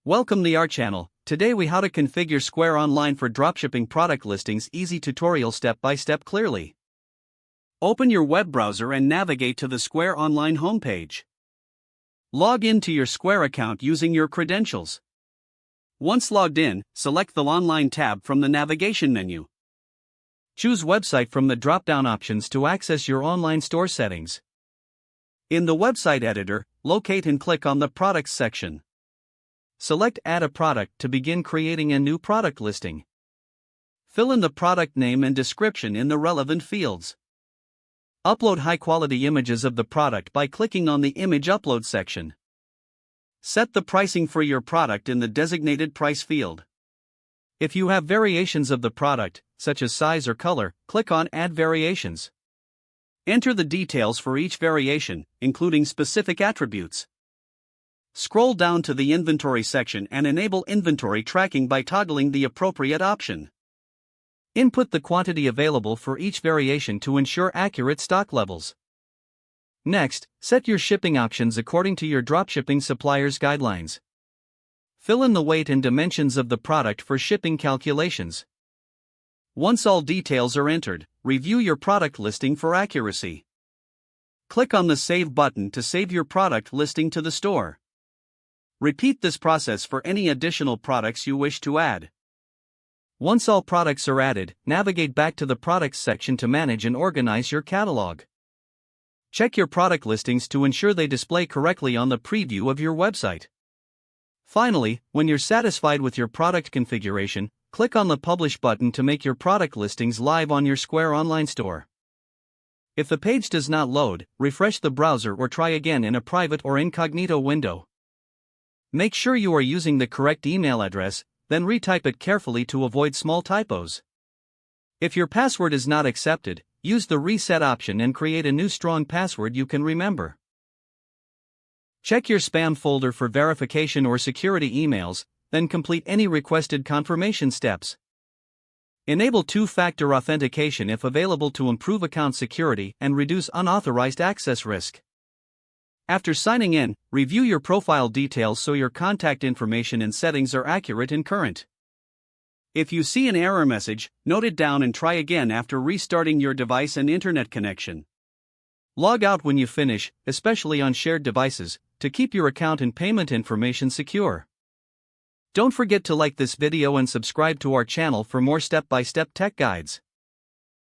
Welcome to our channel. Today we how to configure Square Online for dropshipping product listings. Easy tutorial step by step clearly. Open your web browser and navigate to the Square Online homepage. Log in to your Square account using your credentials. Once logged in, select the Online tab from the navigation menu. Choose Website from the drop-down options to access your online store settings. In the website editor, locate and click on the Products section. Select Add a Product to begin creating a new product listing. Fill in the product name and description in the relevant fields. Upload high-quality images of the product by clicking on the Image Upload section. Set the pricing for your product in the designated price field. If you have variations of the product, such as size or color, click on Add Variations. Enter the details for each variation, including specific attributes. Scroll down to the Inventory section and enable inventory tracking by toggling the appropriate option. Input the quantity available for each variation to ensure accurate stock levels. Next, set your shipping options according to your dropshipping supplier's guidelines. Fill in the weight and dimensions of the product for shipping calculations. Once all details are entered, review your product listing for accuracy. Click on the Save button to save your product listing to the store. Repeat this process for any additional products you wish to add. Once all products are added, navigate back to the Products section to manage and organize your catalog. Check your product listings to ensure they display correctly on the preview of your website. Finally, when you're satisfied with your product configuration, click on the Publish button to make your product listings live on your Square Online store. If the page does not load, refresh the browser or try again in a private or incognito window. Make sure you are using the correct email address, then retype it carefully to avoid small typos. If your password is not accepted, use the Reset option and create a new strong password you can remember. Check your spam folder for verification or security emails, then complete any requested confirmation steps. Enable two-factor authentication if available to improve account security and reduce unauthorized access risk. After signing in, review your profile details so your contact information and settings are accurate and current. If you see an error message, note it down and try again after restarting your device and internet connection. Log out when you finish, especially on shared devices, to keep your account and payment information secure. Don't forget to like this video and subscribe to our channel for more step-by-step tech guides.